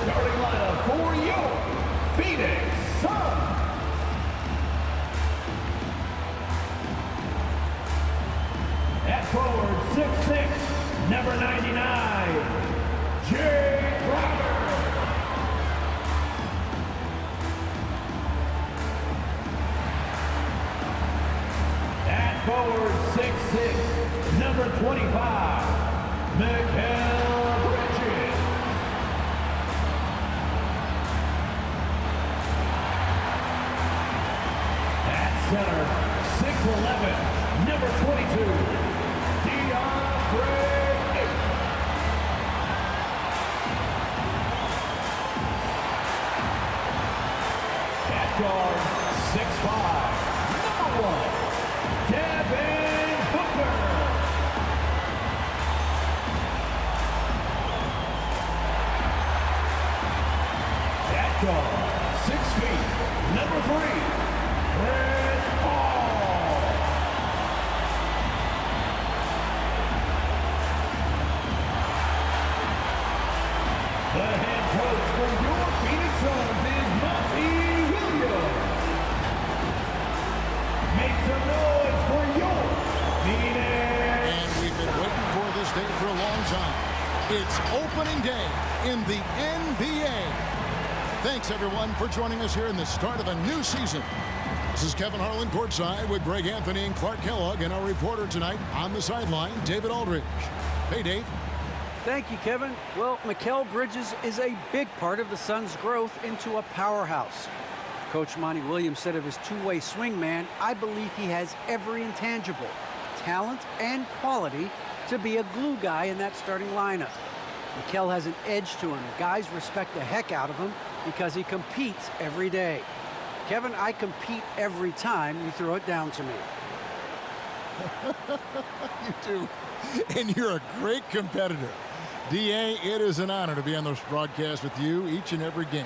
starting lineup for your Phoenix Suns. At forward, 6'6", number 99, Jay Crowder. At forward, 6'6", number 25, Mikal Bridges. At center, 6'11", number 22, at guard, 6'5", number 1, Devin Booker. At guard, 6 feet, number 3, Chris Paul. The head coach for your Phoenix Suns is Monty Williams. Make some noise for your Phoenix. And we've been waiting for this day for a long time. It's opening day in the NBA. Thanks, everyone, for joining us here in the start of a new season. This is Kevin Harlan courtside with Greg Anthony and Clark Kellogg, and our reporter tonight on the sideline, David Aldridge. Hey, Dave. Thank you, Kevin. Well, Mikal Bridges is a big part of the Suns' growth into a powerhouse. Coach Monty Williams said of his two-way swing man, I believe he has every intangible, talent and quality to be a glue guy in that starting lineup. Mikal has an edge to him. Guys respect the heck out of him because he competes every day. Kevin, I compete every time you throw it down to me. You do. And you're a great competitor. D.A., it is an honor to be on this broadcast with you each and every game.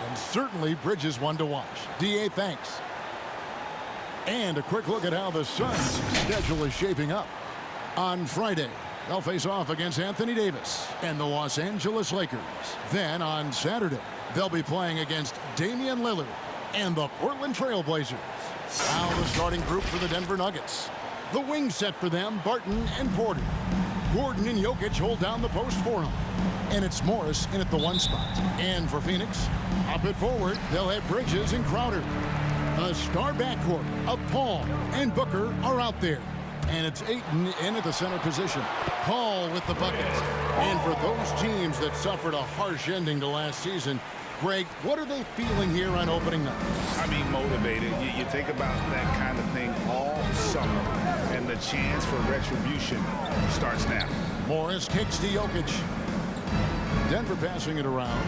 And certainly Bridges one to watch. D.A., thanks. And a quick look at how the Suns' schedule is shaping up. On Friday, they'll face off against Anthony Davis and the Los Angeles Lakers. Then on Saturday, they'll be playing against Damian Lillard and the Portland Trail Blazers. Now the starting group for the Denver Nuggets. The wing set for them, Barton and Porter. Gordon and Jokic hold down the post for him. And it's Morris in at the 1 spot. And for Phoenix, up at forward, they'll have Bridges and Crowder. A star backcourt of Paul and Booker are out there. And it's Ayton in at the center position. Paul with the buckets. And for those teams that suffered a harsh ending to last season, Greg, what are they feeling here on opening night? I mean, motivated. You think about that kind of thing all summer, and the chance for retribution starts now. Morris kicks to Jokic. Denver passing it around.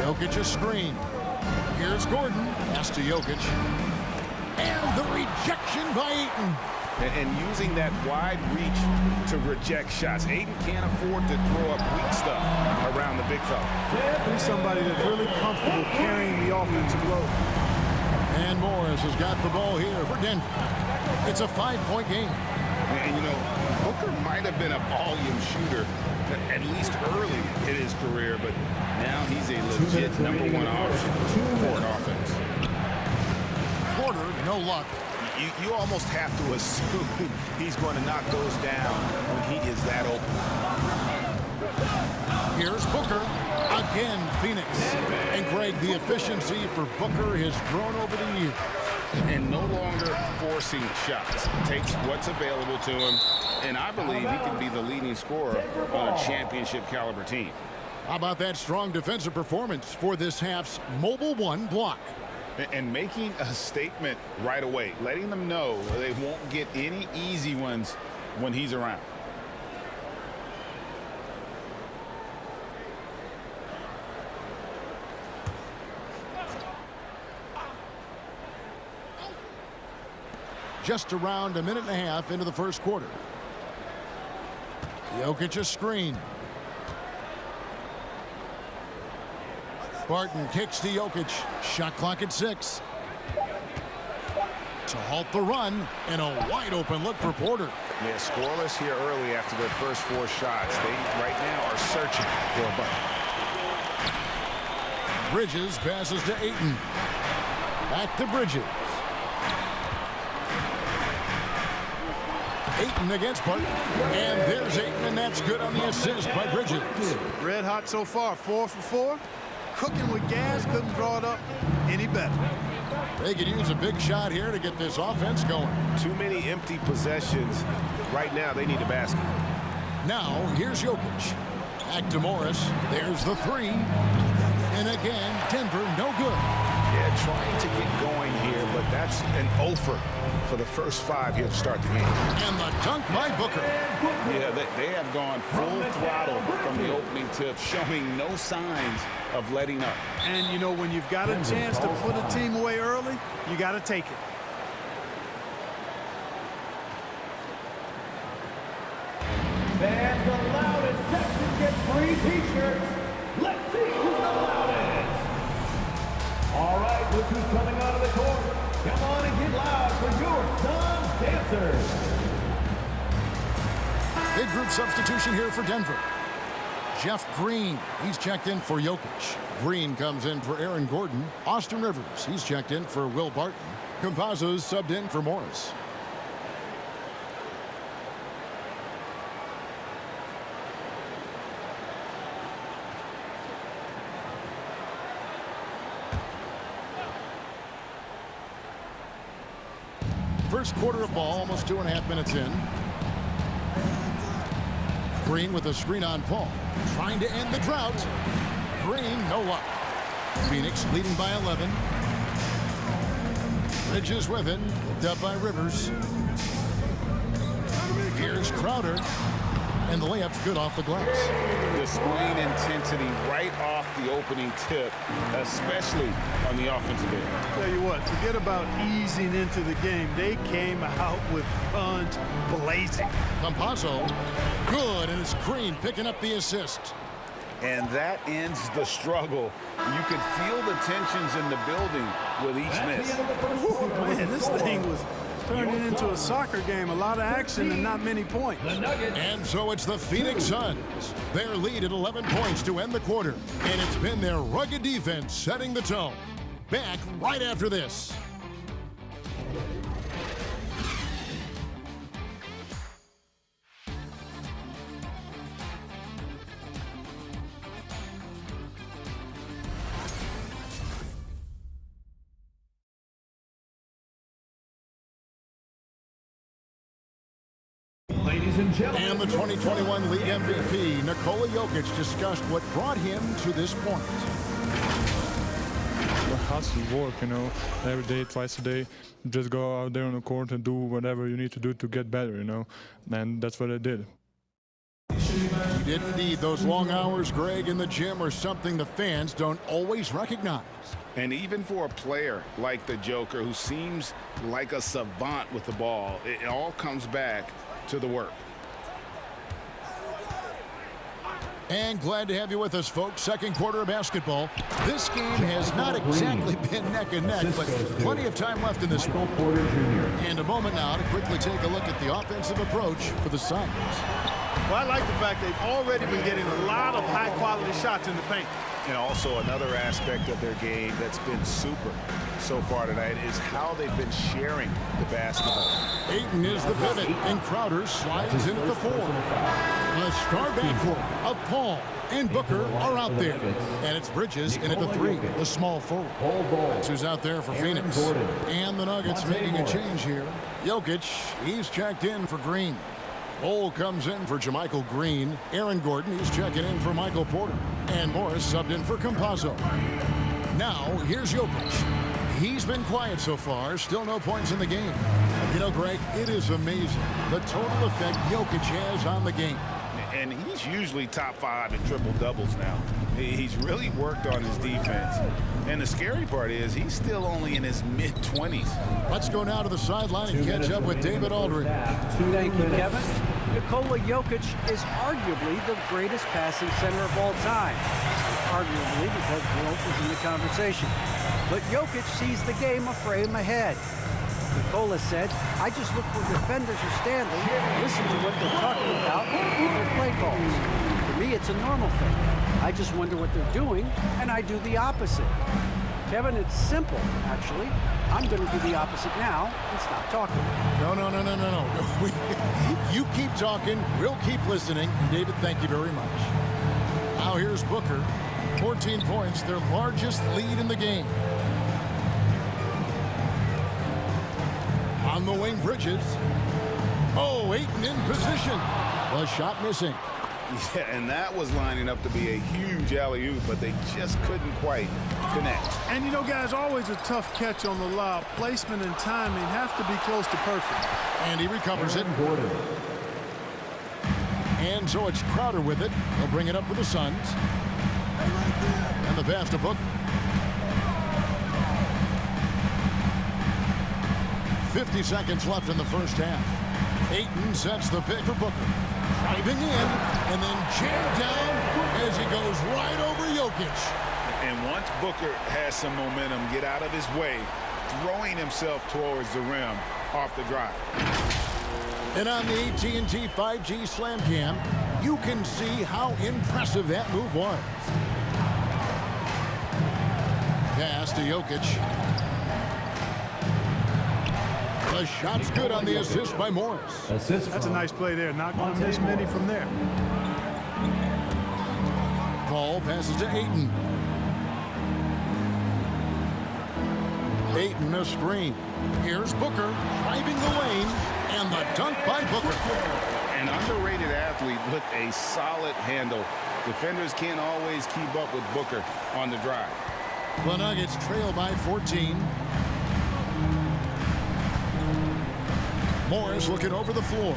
Jokic a screen. Here's Gordon. Pass to Jokic. And the rejection by Ayton. And using that wide reach to reject shots. Ayton can't afford to throw up weak stuff around the big fella. He's somebody that's really comfortable carrying the offensive load. And Morris has got the ball here for Denver. It's a 5-point game. And, you know, Booker might have been a volume shooter, at least early in his career, but now he's a legit #1 option for an offense. Porter, no luck. You almost have to assume he's going to knock those down when he is that open. Here's Booker. Again, Phoenix. And Greg, the efficiency for Booker has grown over the years. And no longer forcing shots. Takes what's available to him. And I believe he can be the leading scorer on a championship caliber team. How about that strong defensive performance for this half's Mobile 1 block? And making a statement right away, letting them know they won't get any easy ones when he's around. Just around a minute and a half into the first quarter. Jokic a screen. Barton kicks to Jokic. Shot clock at 6. To halt the run, and a wide open look for Porter. Yeah, scoreless here early after their first 4 shots. They right now are searching for a bucket. Bridges passes to Ayton. Back to Bridges. Ayton against Park. And there's Ayton, and that's good on the assist by Bridges. Red hot so far, 4 for 4. Cooking with gas, couldn't draw it up any better. They could use a big shot here to get this offense going. Too many empty possessions. Right now, they need a basket. Now, here's Jokic. Back to Morris. There's the three. And again, Denver, no good. Yeah, trying to get going here, but that's an offer for the first 5 here to start the game. And the dunk by Booker. Yeah, they have gone full throttle from the opening tip, showing no signs of letting up. And, you know, when you've got a chance to put a team away early, you got to take it. And the loudest section gets free T-shirts. Let's see who's the loudest. All right, look who's coming onto the court. Come on and get loud for your Suns dancers. Big group substitution here for Denver. Jeff Green, he's checked in for Jokic. Green comes in for Aaron Gordon. Austin Rivers, he's checked in for Will Barton. Campazzo's subbed in for Morris. First quarter of ball, almost 2.5 minutes in. Green with a screen on Paul. Trying to end the drought. Green, no luck. Phoenix leading by 11. Bridges with it. Picked up by Rivers. Here's Crowder. And the layup's good off the glass. Displaying intensity right off the opening tip, especially on the offensive end. Tell you what, forget about easing into the game. They came out with guns blazing. Campazzo, good, and it's Green picking up the assist. And that ends the struggle. You could feel the tensions in the building with each miss. Whew, man, this thing was turning into a soccer game. A lot of action and not many points. And so it's the Phoenix Suns. Their lead at 11 points to end the quarter. And it's been their rugged defense setting the tone. Back right after this. Ladies and gentlemen. And the 2021 league MVP, Nikola Jokic, discussed what brought him to this point. It has to work, you know, every day, twice a day. Just go out there on the court and do whatever you need to do to get better, you know, and that's what I did. You didn't need those long hours, Greg, in the gym are something the fans don't always recognize. And even for a player like the Joker, who seems like a savant with the ball, it all comes back to the work. And glad to have you with us, folks. Second quarter of basketball. This game has not exactly been neck and neck, but plenty of time left in this one. And a moment now to quickly take a look at the offensive approach for the Suns. Well, I like the fact they've already been getting a lot of high-quality shots in the paint. And also another aspect of their game that's been super so far tonight is how they've been sharing the basketball. Ayton is the pivot, and Crowder slides in at the 4. A star backcourt of Paul and Booker are out there. And it's Bridges in at the 3, the small forward. That's who's out there for Phoenix. And the Nuggets making a change here. Jokic, he's checked in for Green. Bol comes in for JaMychal Green. Aaron Gordon, he's checking in for Michael Porter. And Morris subbed in for Campazzo. Now, here's Jokic. He's been quiet so far, still no points in the game. You know, Greg, it is amazing the total effect Jokic has on the game. And he's usually top 5 in triple-doubles now. He's really worked on his defense. And the scary part is he's still only in his mid-20s. Let's go now to the sideline and catch up with David Aldridge. Thank you, Kevin. Nikola Jokic is arguably the greatest passing center of all time. Arguably because Wilt is in the conversation. But Jokic sees the game a frame ahead. Nikola said, I just look where defenders are standing, listen to what they're talking about, and their play calls. For me, it's a normal thing. I just wonder what they're doing, and I do the opposite. Kevin, it's simple, actually. I'm going to do the opposite now and stop talking. No. You keep talking, we'll keep listening. And David, thank you very much. Now here's Booker. 14 points, their largest lead in the game. On the wing, Bridges. Oh, Ayton in position. The shot missing. Yeah, and that was lining up to be a huge alley-oop, but they just couldn't quite connect. And you know, guys, always a tough catch on the lob. Placement and timing have to be close to perfect. And he recovers it. And so it's Crowder with it. He'll bring it up for the Suns. And the pass to Booker. 50 seconds left in the first half. Ayton sets the pick for Booker. Driving in and then jammed down as he goes right over Jokic. And once Booker has some momentum, get out of his way, throwing himself towards the rim off the drive. And on the AT&T 5G Slam Cam, you can see how impressive that move was. Pass to Jokic. The shot's good on the assist by Morris. That's a nice play there. Not going to miss many from there. Paul passes to Ayton. Ayton a screen. Here's Booker driving the lane, and the dunk by Booker. An underrated athlete with a solid handle. Defenders can't always keep up with Booker on the drive. The Nuggets trail by 14. Morris looking over the floor.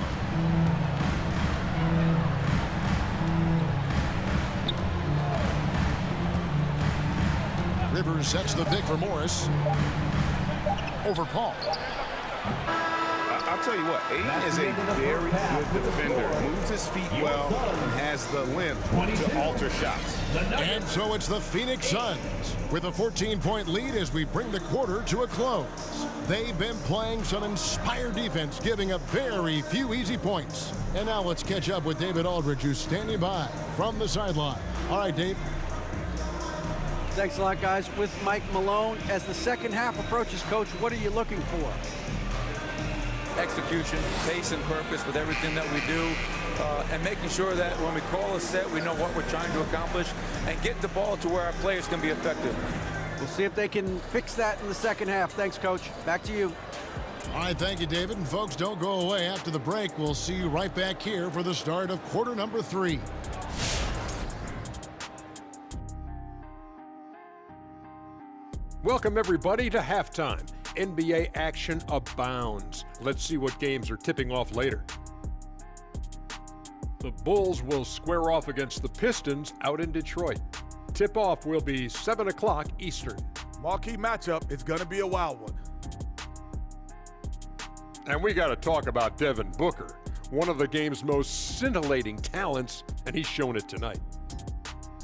Rivers sets the pick for Morris. Over Paul. I'll tell you what, Ayton is a very good defender. Moves his feet well and has the length to alter shots. And so it's the Phoenix Suns with a 14-point lead as we bring the quarter to a close. They've been playing some inspired defense, giving up very few easy points. And now let's catch up with David Aldridge, who's standing by from the sideline. All right, Dave. Thanks a lot, guys. With Mike Malone, as the second half approaches, Coach, what are you looking for? Execution, pace and purpose with everything that we do, and making sure that when we call a set, we know what we're trying to accomplish and get the ball to where our players can be effective. We'll see if they can fix that in the second half. Thanks, Coach. Back to you. All right, thank you, David. And folks, don't go away. After the break, we'll see you right back here for the start of quarter number 3. Welcome, everybody, to halftime. NBA action abounds. Let's see what games are tipping off later. The Bulls will square off against the Pistons out in Detroit. Tip-off will be 7 o'clock Eastern. Marquee matchup. It's going to be a wild one. And we got to talk about Devin Booker, one of the game's most scintillating talents, and he's shown it tonight.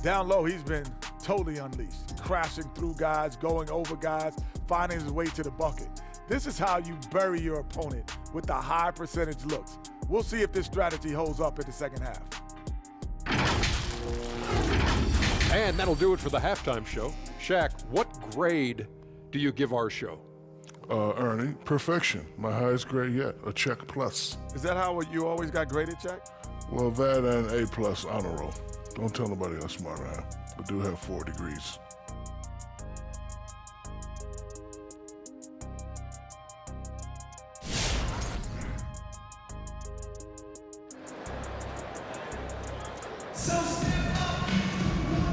Down low, he's been totally unleashed, crashing through guys, going over guys, finding his way to the bucket. This is how you bury your opponent with the high percentage looks. We'll see if this strategy holds up in the second half. And that'll do it for the halftime show. Shaq, what grade do you give our show? Ernie, perfection. My highest grade yet, a check plus. Is that how you always got graded, Jack? Well, that and A plus honor roll. Don't tell nobody how smart I am. I do have 4 degrees.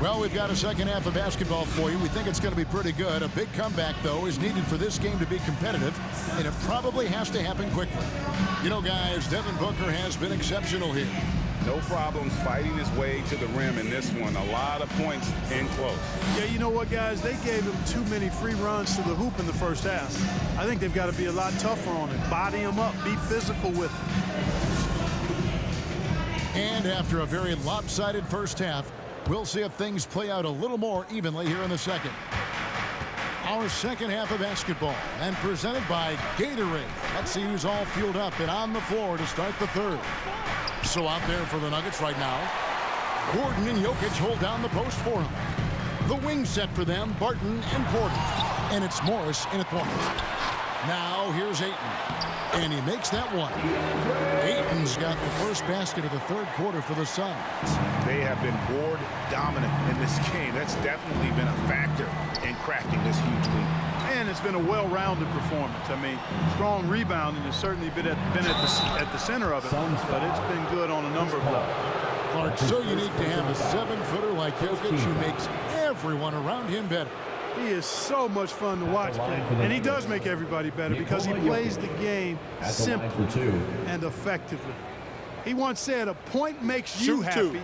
Well, we've got a second half of basketball for you. We think it's going to be pretty good. A big comeback, though, is needed for this game to be competitive, and it probably has to happen quickly. You know, guys, Devin Booker has been exceptional here. No problems fighting his way to the rim in this one. A lot of points in close. Yeah, you know what, guys? They gave him too many free runs to the hoop in the first half. I think they've got to be a lot tougher on him. Body him up. Be physical with him. And after a very lopsided first half, we'll see if things play out a little more evenly here in the second. Our second half of basketball, and presented by Gatorade. Let's see who's all fueled up and on the floor to start the third. So out there for the Nuggets right now, Gordon and Jokic hold down the post for him. The wing set for them, Barton and Porter. And it's Morris in at point. Now here's Ayton. And he makes that one. Ayton's got the first basket of the third quarter for the Suns. They have been board dominant in this game. That's definitely been a factor in crafting this huge lead. And it's been a well-rounded performance. I mean, strong rebounding has certainly been at the center of it, but it's been good on a number of levels. Clark, so unique to have a 7-footer like Jokic who makes everyone around him better. He is so much fun to watch play, and he does make everybody better because he plays the game simply and effectively. He once said, a point makes you happy,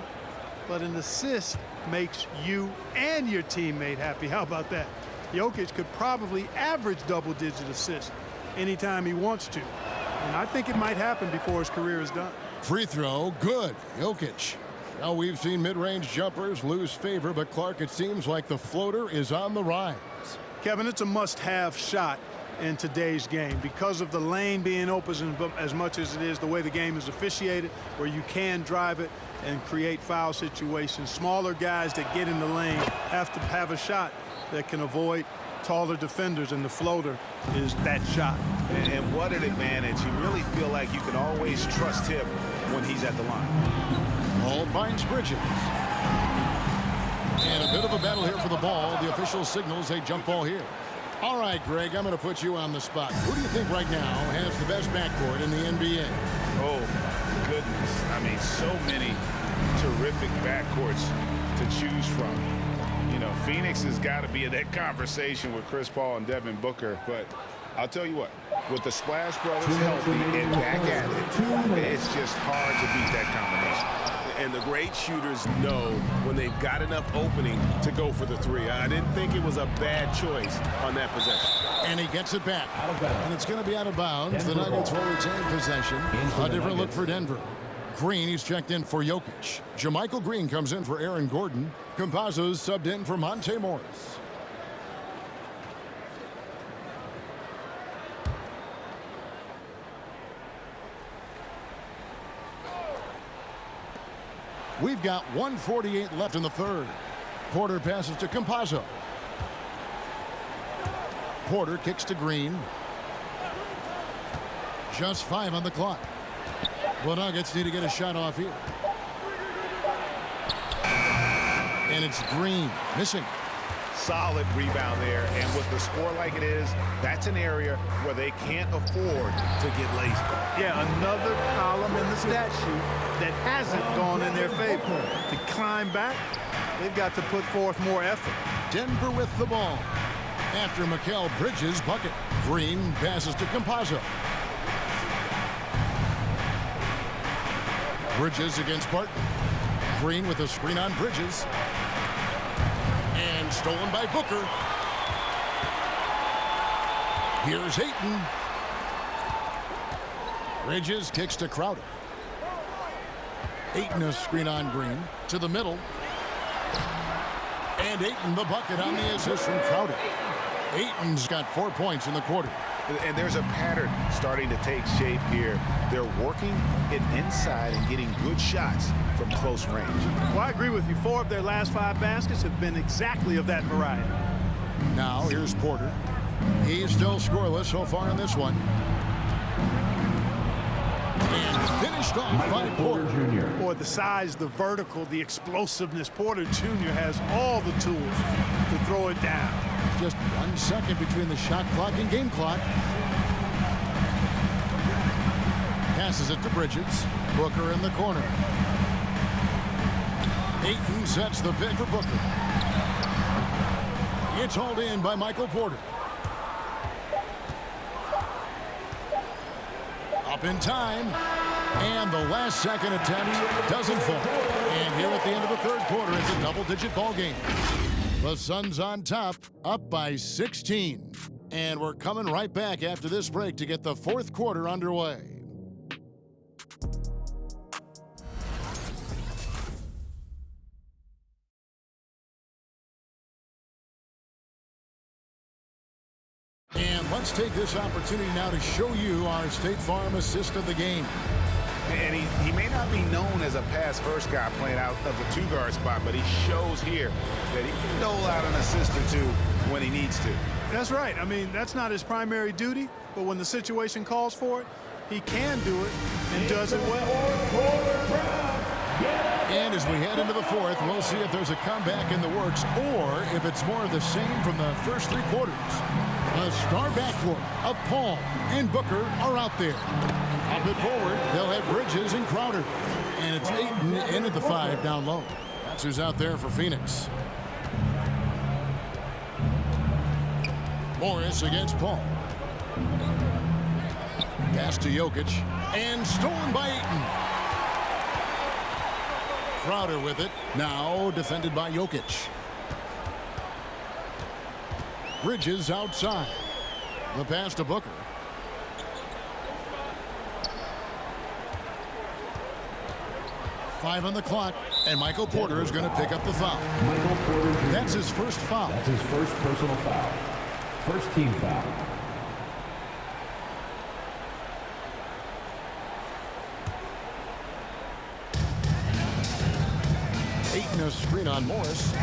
but an assist makes you and your teammate happy. How about that? Jokic could probably average double-digit assists anytime he wants to, and I think it might happen before his career is done. Free throw, good. Jokic. Now we've seen mid-range jumpers lose favor, but Clark, it seems like the floater is on the rise. Kevin, it's a must-have shot in today's game because of the lane being open as much as it is the way the game is officiated, where you can drive it and create foul situations. Smaller guys that get in the lane have to have a shot that can avoid taller defenders, and the floater is that shot. And what an advantage. You really feel like you can always trust him when he's at the line. Ball finds Bridges. And a bit of a battle here for the ball. The official signals a jump ball here. All right, Greg, I'm going to put you on the spot. Who do you think right now has the best backcourt in the NBA? Oh, goodness. I mean, so many terrific backcourts to choose from. You know, Phoenix has got to be in that conversation with Chris Paul and Devin Booker, but I'll tell you what, with the Splash Brothers healthy and back at it, it's just hard to beat that combination. And the great shooters know when they've got enough opening to go for the three. I didn't think it was a bad choice on that possession. And he gets it back. And it's going to be out of bounds. The Nuggets will retain possession. A different look for Denver. Green, he's checked in for Jokic. JaMychal Green comes in for Aaron Gordon. Campazzo's subbed in for Monte Morris. We've got 1:48 left in the third. Porter passes to Campazzo. Porter kicks to Green. Just 5 on the clock. The Nuggets need to get a shot off here. And it's Green missing. Solid rebound there, and with the score like it is, that's an area where they can't afford to get lazy. Yeah, another column in the stat sheet that hasn't gone in their favor. To climb back, they've got to put forth more effort. Denver with the ball. After Mikal Bridges' bucket. Green passes to Campazzo. Bridges against Barton. Green with a screen on Bridges. And stolen by Booker. Here's Ayton. Bridges kicks to Crowder. Ayton a screen on Green to the middle. And Ayton the bucket on the assist from Crowder. Ayton's got 4 points in the quarter. And there's a pattern starting to take shape here. They're working it inside and getting good shots from close range. Well, I agree with you. 4 of their last 5 baskets have been exactly of that variety. Now here's Porter. He's still scoreless so far in this one. And finished off by Porter Jr. Boy, the size, the vertical, the explosiveness. Porter Jr. has all the tools to throw it down. Just 1 second between the shot clock and game clock. Passes it to Bridges. Booker in the corner. Ayton sets the pick for Booker. It's hauled in by Michael Porter. Up in time. And the last second attempt doesn't fall. And here at the end of the third quarter, it's a double-digit ball game. The Suns on top, up by 16. And we're coming right back after this break to get the fourth quarter underway. And let's take this opportunity now to show you our State Farm assist of the game. And he may not be known as a pass-first guy playing out of the two-guard spot, but he shows here that he can dole out an assist or two when he needs to. That's right. I mean, that's not his primary duty, but when the situation calls for it, he can do it and does it well. And as we head into the fourth, we'll see if there's a comeback in the works or if it's more of the same from the first three quarters. The star backcourt of Paul and Booker are out there. Up and forward, they'll have Bridges and Crowder. And it's Ayton in at the 5 down low. That's who's out there for Phoenix. Morris against Paul. Pass to Jokic. And stolen by Ayton. Crowder with it. Now defended by Jokic. Bridges outside. The pass to Booker. Five on the clock, and Michael Porter is going to pick up the foul. Michael Porter Jr. That's his first foul. That's his first personal foul. First team foul. Ayton a screen on Morris.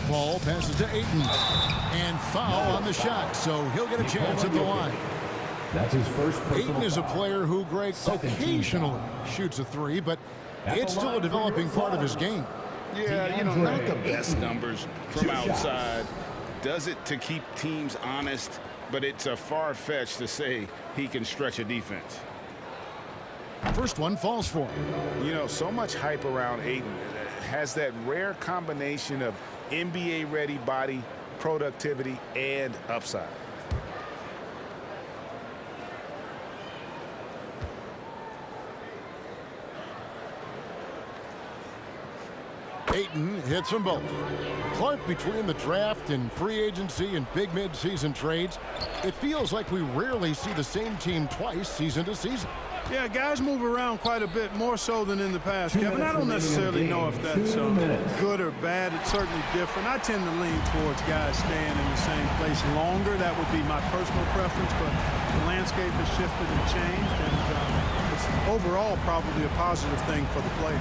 Paul passes to Ayton. And foul on the shot, so he'll get a chance at the line. That's his first personal Ayton is a foul. player who, Greg, occasionally shoots a three, but it's still a developing part of his game. Yeah, you know, not the best numbers from outside. Does it to keep teams honest, but it's a far-fetched to say he can stretch a defense. First one falls for him. You know, so much hype around Ayton. Has that rare combination of NBA-ready body, productivity, and upside. Ayton hits them both. Clark, between the draft and free agency and big mid-season trades, it feels like we rarely see the same team twice season to season. Yeah, guys move around quite a bit, more so than in the past, Kevin. I don't necessarily know if that's good or bad. It's certainly different. I tend to lean towards guys staying in the same place longer. That would be my personal preference, but the landscape has shifted and changed, and it's overall probably a positive thing for the players.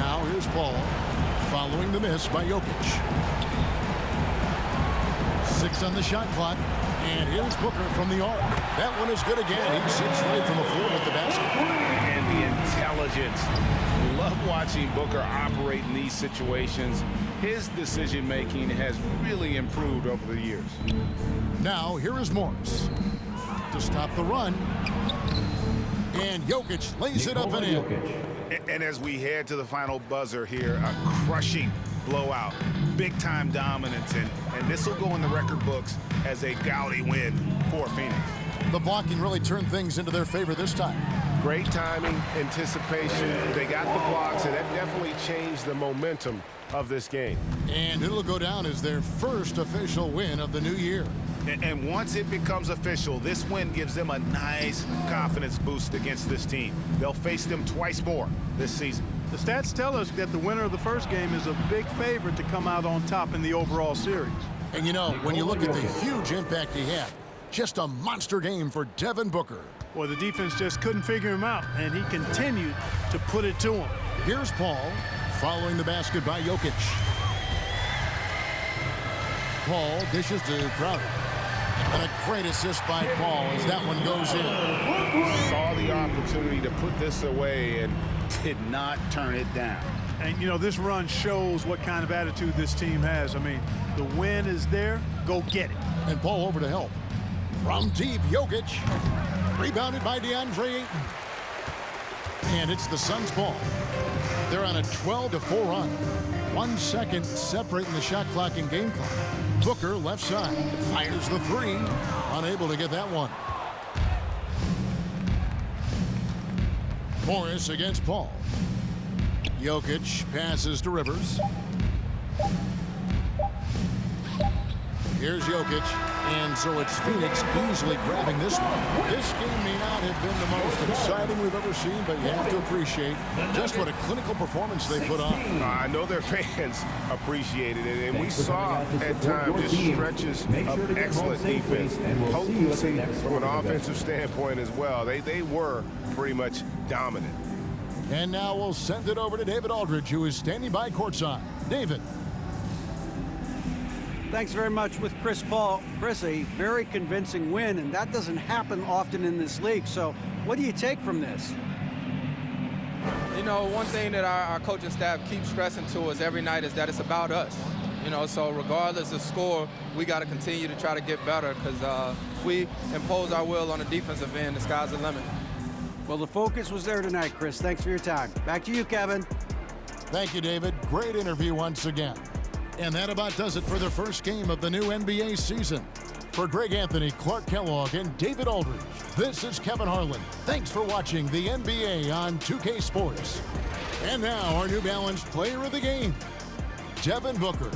Now here's Paul, following the miss by Jokic. 6 on the shot clock. And here's Booker from the arc. That one is good again. He sits right from the floor with the basket. And the intelligence. Love watching Booker operate in these situations. His decision-making has really improved over the years. Now, here is Morris to stop the run. And Jokic lays it up and in. And as we head to the final buzzer here, a crushing blowout, big-time dominance, and this will go in the record books as a gaudy win for Phoenix. The blocking really turned things into their favor this time. Great timing, anticipation. They got the blocks, and that definitely changed the momentum of this game. And it'll go down as their first official win of the new year. And once it becomes official, this win gives them a nice confidence boost against this team. They'll face them twice more this season. The stats tell us that the winner of the first game is a big favorite to come out on top in the overall series. And you know, when you look at the huge impact he had, just a monster game for Devin Booker. Well, the defense just couldn't figure him out, and he continued to put it to him. Here's Paul, following the basket by Jokic. Paul dishes to Crowder. And a great assist by Paul as that one goes in. Saw the opportunity to put this away and did not turn it down. And, you know, this run shows what kind of attitude this team has. I mean, the win is there. Go get it. And Paul over to help. From deep, Jokic. Rebounded by DeAndre Ayton. And it's the Suns' ball. They're on a 12-4 run. 1 second separating the shot clock and game clock. Booker, left side, fires the three. Unable to get that one. Morris against Paul. Jokic passes to Rivers. Here's Jokic, and so it's Phoenix easily grabbing this one. This game may not have been the most exciting we've ever seen, but you have to appreciate just what a clinical performance they put on. I know their fans appreciated it, and we saw at times just stretches of excellent defense, potency from an offensive standpoint as well. They were pretty much dominant. And now we'll send it over to David Aldridge, who is standing by courtside. David. Thanks very much with Chris Paul. Chris, a very convincing win, and that doesn't happen often in this league. So what do you take from this? You know, one thing that our coaching staff keeps stressing to us every night is that it's about us. You know, so regardless of score, we got to continue to try to get better because we impose our will on the defensive end. The sky's the limit. Well, the focus was there tonight, Chris. Thanks for your time. Back to you, Kevin. Thank you, David. Great interview once again. And that about does it for the first game of the new NBA season. For Greg Anthony, Clark Kellogg, and David Aldridge, this is Kevin Harlan. Thanks for watching the NBA on 2K Sports. And now our New Balance Player of the Game, Devin Booker.